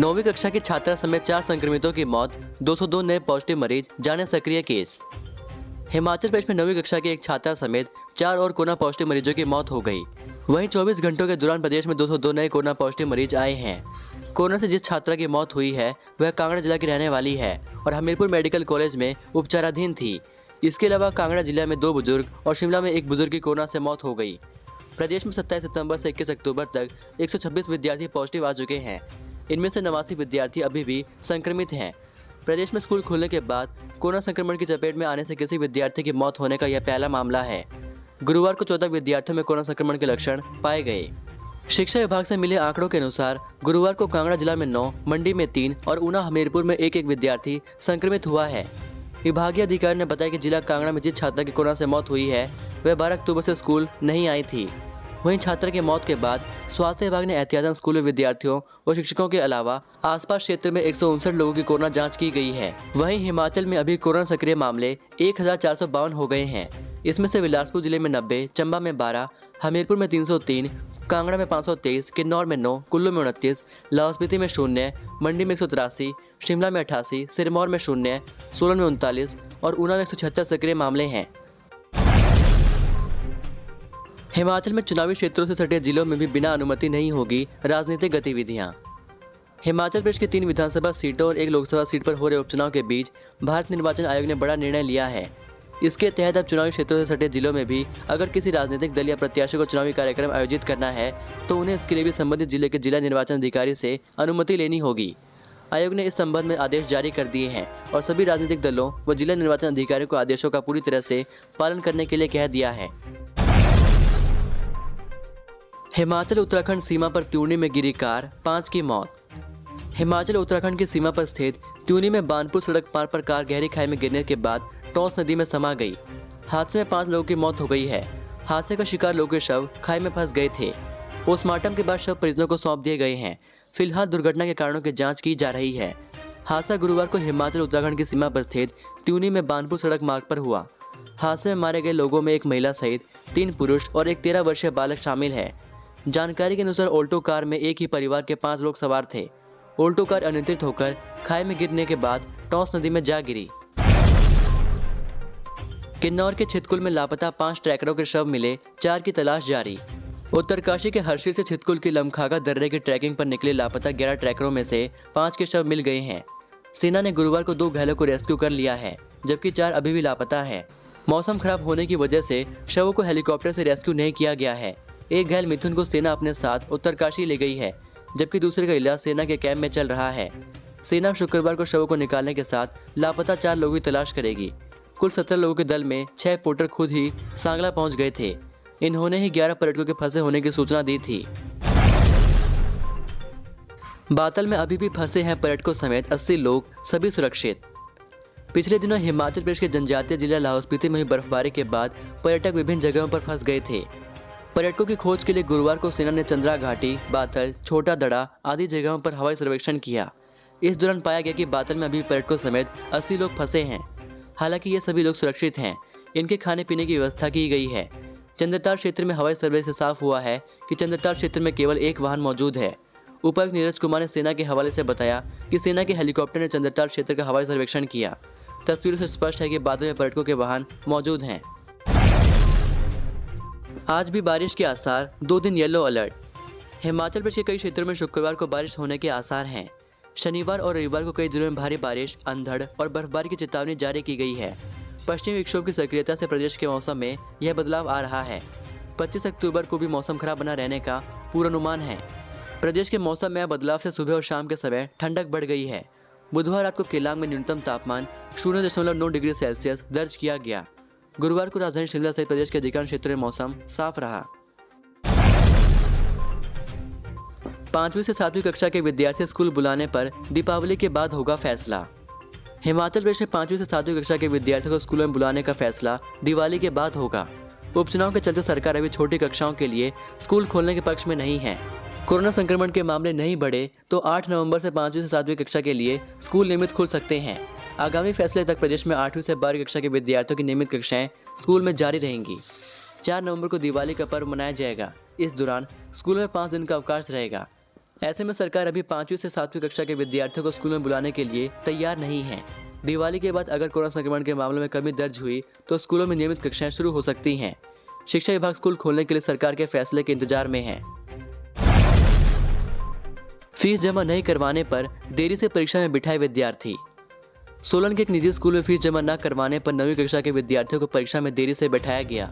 9वीं कक्षा की छात्रा समेत 4 संक्रमितों की मौत, 202 नए पॉजिटिव मरीज, जाने सक्रिय केस। हिमाचल प्रदेश में 9वीं कक्षा के एक छात्रा समेत 4 और कोरोना पॉजिटिव मरीजों की मौत हो गई। वहीं 24 घंटों के दौरान प्रदेश में 202 नए कोरोना पॉजिटिव मरीज आए हैं। कोरोना से जिस छात्रा की मौत हुई है वह कांगड़ा जिला की रहने वाली है और हमीरपुर मेडिकल कॉलेज में उपचाराधीन थी। इसके अलावा कांगड़ा जिला में 2 बुजुर्ग और शिमला में 1 बुजुर्ग की कोरोना से मौत हो गई। प्रदेश में 27 सितंबर से 21 अक्टूबर तक 126 विद्यार्थी पॉजिटिव आ चुके हैं। इनमें से 89 विद्यार्थी अभी भी संक्रमित हैं। प्रदेश में स्कूल खुलने के बाद कोरोना संक्रमण की चपेट में आने से किसी विद्यार्थी की मौत होने का यह पहला मामला है। गुरुवार को 14 विद्यार्थियों में कोरोना संक्रमण के लक्षण पाए गए। शिक्षा विभाग से मिले आंकड़ों के अनुसार गुरुवार को कांगड़ा जिला में 9, मंडी में 3 और ऊना हमीरपुर में 1-1 विद्यार्थी संक्रमित हुआ है। विभागीय अधिकारी ने बताया कि जिला कांगड़ा में जिस छात्रा की कोरोना से मौत हुई है वह 12 अक्टूबर से स्कूल नहीं आई थी। वहीं छात्रा की मौत के बाद स्वास्थ्य विभाग ने एहतियातन स्कूल में विद्यार्थियों और शिक्षकों के अलावा आसपास क्षेत्र में 159 लोगों की कोरोना जांच की गई है। वहीं हिमाचल में अभी कोरोना सक्रिय मामले 1452 हो गए हैं। इसमें से बिलासपुर जिले में 90, चंबा में 12, हमीरपुर में 303, कांगड़ा में 523, किन्नौर में 9, कुल्लू में 29, लाहौल स्पीति में 0, मंडी में 183, शिमला में 88, सिरमौर में 0, सोलन में 39 और ऊना में 176 सक्रिय मामले हैं। हिमाचल में चुनावी क्षेत्रों से सटे जिलों में भी बिना अनुमति नहीं होगी राजनीतिक गतिविधियां। हिमाचल प्रदेश की 3 विधानसभा सीटों और 1 लोकसभा सीट पर हो रहे उपचुनाव के बीच भारत निर्वाचन आयोग ने बड़ा निर्णय लिया है। इसके तहत अब चुनावी क्षेत्रों से सटे जिलों में भी अगर किसी राजनीतिक दल या प्रत्याशी को चुनावी कार्यक्रम आयोजित करना है तो उन्हें इसके लिए भी संबंधित जिले के जिला निर्वाचन अधिकारी से अनुमति लेनी होगी। आयोग ने इस संबंध में आदेश जारी कर दिए हैं और सभी राजनीतिक दलों व जिला निर्वाचन अधिकारियों को आदेशों का पूरी तरह से पालन करने के लिए कह दिया है। हिमाचल उत्तराखंड सीमा पर त्यूनी में गिरी कार, 5 की मौत। हिमाचल उत्तराखंड की सीमा पर स्थित त्यूनी में बानपुर सड़क पार पर कार गहरी खाई में गिरने के बाद टॉस नदी में समा गई। हादसे में 5 लोगों की मौत हो गई है। हादसे का शिकार लोगों के शव खाई में फंस गए थे। पोस्टमार्टम के बाद शव परिजनों को सौंप दिए गए हैं। फिलहाल दुर्घटना के कारणों की जाँच की जा रही है। हादसा गुरुवार को हिमाचल उत्तराखंड की सीमा पर स्थित त्यूनी में बानपुर सड़क मार्ग पर हुआ। हादसे में मारे गए लोगों में 1 महिला सहित 3 पुरुष और एक 13 वर्षीय बालक शामिल है। जानकारी के अनुसार ऑल्टो कार में एक ही परिवार के 5 लोग सवार थे। ऑल्टो कार अनियंत्रित होकर खाई में गिरने के बाद टॉस नदी में जा गिरी। किन्नौर के छितकुल में लापता 5 ट्रैकरों के शव मिले, 4 की तलाश जारी। उत्तरकाशी के हर्षिल से छितकुल की लमखागा दर्रे की ट्रैकिंग पर निकले लापता 11 ट्रैकरों में से 5 के शव मिल गए हैं। सेना ने गुरुवार को 2 घायलों को रेस्क्यू कर लिया है, जबकि 4 अभी भी लापता हैं। मौसम खराब होने की वजह से शवों को हेलीकॉप्टर से रेस्क्यू नहीं किया गया है। एक घायल मिथुन को सेना अपने साथ उत्तरकाशी ले गई है, जबकि दूसरे का इलाज सेना के कैंप में चल रहा है। सेना शुक्रवार को शवों को निकालने के साथ लापता 4 लोगों की तलाश करेगी। कुल 17 लोगों के दल में 6 पोर्टर खुद ही सांगला पहुंच गए थे। इन्होंने ही 11 पर्यटकों के फंसे होने की सूचना दी थी। बातल में अभी भी फंसे हैं पर्यटकों समेत 80 लोग, सभी सुरक्षित। पिछले दिनों हिमाचल प्रदेश के जनजातीय जिला लाहौल स्पीति में हुई बर्फबारी के बाद पर्यटक विभिन्न जगहों पर फंस गए थे। पर्यटकों की खोज के लिए गुरुवार को सेना ने चंद्रा घाटी, बातल, छोटा दड़ा आदि जगहों पर हवाई सर्वेक्षण किया। इस दौरान पाया गया कि बातल में अभी पर्यटकों समेत 80 लोग फंसे हैं। हालांकि ये सभी लोग सुरक्षित हैं। इनके खाने पीने की व्यवस्था की गई है। चंद्रताल क्षेत्र में हवाई सर्वे से साफ हुआ है कि चंद्रताल क्षेत्र में केवल 1 वाहन मौजूद है। उपायुक्त नीरज कुमार ने सेना के हवाले से बताया कि सेना के हेलीकॉप्टर ने चंद्रताल क्षेत्र का हवाई सर्वेक्षण किया। तस्वीरों से स्पष्ट है कि बातल में पर्यटकों के वाहन मौजूद हैं। आज भी बारिश के आसार, 2 दिन येलो अलर्ट। हिमाचल प्रदेश के कई क्षेत्रों में शुक्रवार को बारिश होने के आसार हैं। शनिवार और रविवार को कई जिलों में भारी बारिश, अंधड़ और बर्फबारी की चेतावनी जारी की गई है। पश्चिमी विक्षोभ की सक्रियता से प्रदेश के मौसम में यह बदलाव आ रहा है। 25 अक्टूबर को भी मौसम खराब बना रहने का पूर्वानुमान है। प्रदेश के मौसम में बदलाव से सुबह और शाम के समय ठंडक बढ़ गई है। बुधवार रात को केलांग में न्यूनतम तापमान 0.9 डिग्री सेल्सियस दर्ज किया गया। गुरुवार को राजधानी शिमला सहित प्रदेश के अधिकांश क्षेत्रों में मौसम साफ रहा। 5वीं से 7वीं कक्षा के विद्यार्थी स्कूल बुलाने पर दीपावली के बाद होगा फैसला। हिमाचल प्रदेश में 5वीं से 7वीं कक्षा के विद्यार्थियों को स्कूलों में बुलाने का फैसला दिवाली के बाद होगा। उपचुनाव के चलते सरकार अभी छोटी कक्षाओं के लिए स्कूल खोलने के पक्ष में नहीं है। कोरोना संक्रमण के मामले नहीं बढ़े तो 8 नवंबर से 5वीं से 7वीं कक्षा के लिए स्कूल नियमित खुल सकते हैं। आगामी फैसले तक प्रदेश में 8वीं से 12वीं कक्षा के विद्यार्थियों की नियमित कक्षाएं स्कूल में जारी रहेंगी। 4 नवंबर को दिवाली का पर्व मनाया जाएगा। इस दौरान स्कूल में 5 दिन का अवकाश रहेगा। ऐसे में सरकार अभी 5वीं से 7वीं कक्षा के विद्यार्थियों को स्कूल में बुलाने के लिए तैयार नहीं है। दिवाली के बाद अगर कोरोना संक्रमण के मामलों में कमी दर्ज हुई तो स्कूलों में नियमित कक्षाएं शुरू हो सकती हैं। शिक्षा विभाग स्कूल खोलने के लिए सरकार के फैसले के इंतजार में है। फीस जमा नहीं करवाने पर देरी से परीक्षा में बिठाए विद्यार्थी। सोलन के एक निजी स्कूल में फीस जमा न करवाने पर 9वीं कक्षा के विद्यार्थियों को परीक्षा में देरी से बैठाया गया।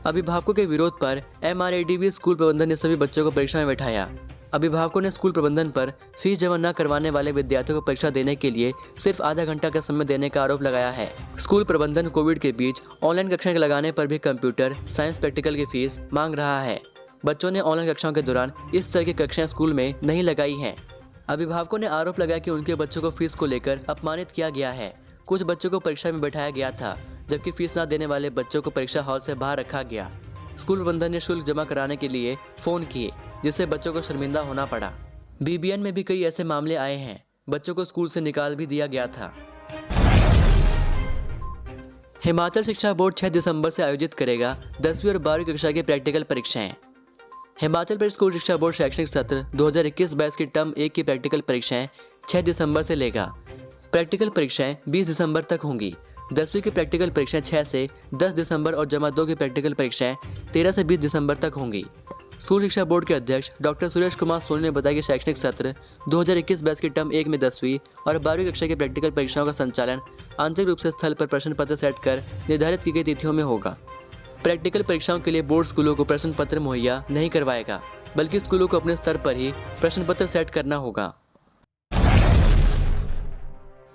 अभिभावकों के विरोध पर MRADB स्कूल प्रबंधन ने सभी बच्चों को परीक्षा में बैठाया। अभिभावकों ने स्कूल प्रबंधन पर फीस जमा न करवाने वाले विद्यार्थियों को परीक्षा देने के लिए सिर्फ आधा घंटा का समय देने का आरोप लगाया है। स्कूल प्रबंधन कोविड के बीच ऑनलाइन कक्षाएं लगाने पर भी कंप्यूटर साइंस प्रैक्टिकल की फीस मांग रहा है। बच्चों ने ऑनलाइन कक्षाओं के दौरान इस तरह की कक्षाएं स्कूल में नहीं लगाई हैं। अभिभावकों ने आरोप लगाया कि उनके बच्चों को फीस को लेकर अपमानित किया गया है। कुछ बच्चों को परीक्षा में बैठाया गया था, जबकि फीस न देने वाले बच्चों को परीक्षा हॉल से बाहर रखा गया। स्कूल प्रबंधन ने शुल्क जमा कराने के लिए फोन किए, जिससे बच्चों को शर्मिंदा होना पड़ा। BBN में भी कई ऐसे मामले आए हैं। बच्चों को स्कूल से निकाल भी दिया गया था। हिमाचल शिक्षा बोर्ड 6 दिसंबर से आयोजित करेगा 10वीं और 12वीं कक्षा की प्रैक्टिकल परीक्षाएं। हिमाचल प्रदेश स्कूल शिक्षा बोर्ड शैक्षणिक सत्र 2021-22 की टर्म 1 की प्रैक्टिकल परीक्षाएं 6 दिसंबर से लेगा। प्रैक्टिकल परीक्षाएं 20 दिसंबर तक होंगी। 10वीं की प्रैक्टिकल परीक्षाएं 6 से 10 दिसंबर और जमा 2 की प्रैक्टिकल परीक्षाएं 13 से 20 दिसंबर तक होंगी। स्कूल शिक्षा बोर्ड के अध्यक्ष डॉक्टर सुरेश कुमार सोनी ने बताया कि शैक्षणिक सत्र 2021-22 की टर्म 1 में 10वीं और 12वीं कक्षा की प्रैक्टिकल परीक्षाओं का संचालन आंतरिक रूप से स्थल पर प्रश्न पत्र सेट कर निर्धारित की गई तिथियों में होगा। प्रैक्टिकल परीक्षाओं के लिए बोर्ड स्कूलों को प्रश्न पत्र मुहैया नहीं करवाएगा, बल्कि स्कूलों को अपने स्तर पर ही प्रश्न पत्र सेट करना होगा।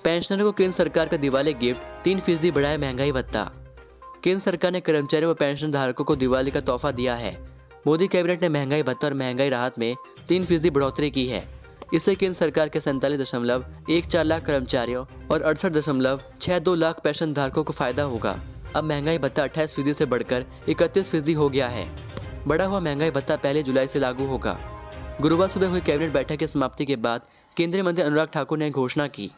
पेंशनरों को केंद्र सरकार का दिवाली गिफ्ट 3% बढ़ाया महंगाई भत्ता। केंद्र सरकार ने कर्मचारियों व पेंशन धारकों को दिवाली का तोहफा दिया है। मोदी कैबिनेट ने महंगाई भत्ता और महंगाई राहत में 3% बढ़ोतरी की है। इससे केंद्र सरकार के 47.14 लाख कर्मचारियों और 68.62 लाख पेंशन धारकों को फायदा होगा। अब महंगाई भत्ता 28% से बढ़कर 31% हो गया है। बढ़ा हुआ महंगाई भत्ता 1 जुलाई से लागू होगा। गुरुवार सुबह हुई कैबिनेट बैठक की समाप्ति के बाद केंद्रीय मंत्री अनुराग ठाकुर ने घोषणा की।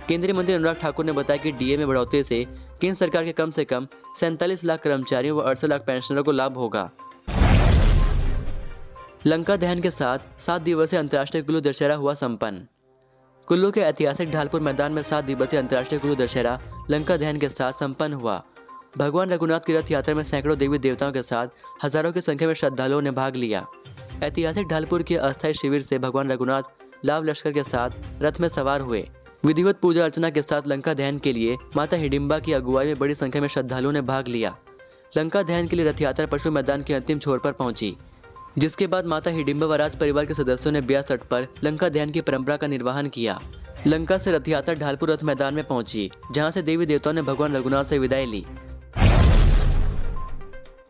केंद्रीय मंत्री अनुराग ठाकुर ने बताया कि DA में बढ़ोतरी से केंद्र सरकार के कम से कम 47 लाख कर्मचारियों व 68 लाख पेंशनरों को लाभ होगा। लंका दहन के साथ 7 दिवसीय अंतर्राष्ट्रीय कुल्लू दशहरा हुआ संपन्न। कुल्लू के ऐतिहासिक ढालपुर मैदान में 7 दिवसीय अंतर्राष्ट्रीय कुल्लू दशहरा लंका दहन के साथ संपन्न हुआ। भगवान रघुनाथ की रथ यात्रा में सैकड़ों देवी देवताओं के साथ हजारों की संख्या में श्रद्धालुओं ने भाग लिया। ऐतिहासिक ढालपुर के अस्थायी शिविर से भगवान रघुनाथ लाव लश्कर के साथ रथ में सवार हुए। विधिवत पूजा अर्चना के साथ लंका दहन के लिए माता हिडिंबा की अगुवाई में बड़ी संख्या में श्रद्धालुओं ने भाग लिया। लंका दहन के लिए रथ यात्रा पशु मैदान के अंतिम छोर पर पहुंची, जिसके बाद माता हिडिंबा व राज परिवार के सदस्यों ने ब्यास तट पर लंका दहन की परंपरा का निर्वहन किया। लंका से रथ यात्रा ढालपुर रथ मैदान में पहुंची, जहां से देवी देवताओं ने भगवान रघुनाथ से विदाई ली।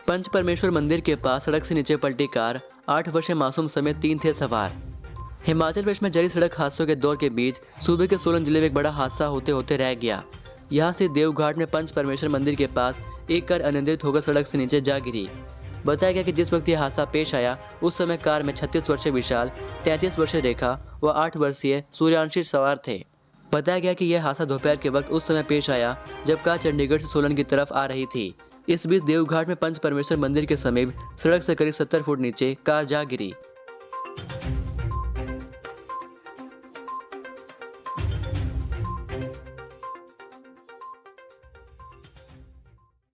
पंच परमेश्वर मंदिर के पास सड़क से नीचे पलटी कार, 8 वर्षीय मासूम समेत 3 थे सवार। हिमाचल प्रदेश में जारी सड़क हादसों के दौर के बीच सूबे के सोलन जिले में एक बड़ा हादसा होते होते रह गया। यहां से देवघाट में पंच परमेश्वर मंदिर के पास एक कार अनियंत्रित होकर सड़क से नीचे जा गिरी। बताया गया कि जिस वक्त यह हादसा पेश आया उस समय कार में 36 वर्षीय विशाल, 33 वर्षीय रेखा व 8 वर्षीय सूर्यांशी सवार थे। बताया गया कि यह हादसा दोपहर के वक्त उस समय पेश आया जब कार चंडीगढ़ से सोलन की तरफ आ रही थी। इस बीच देवघाट में पंच परमेश्वर मंदिर के समीप सड़क से करीब 70 फुट नीचे कार जा गिरी।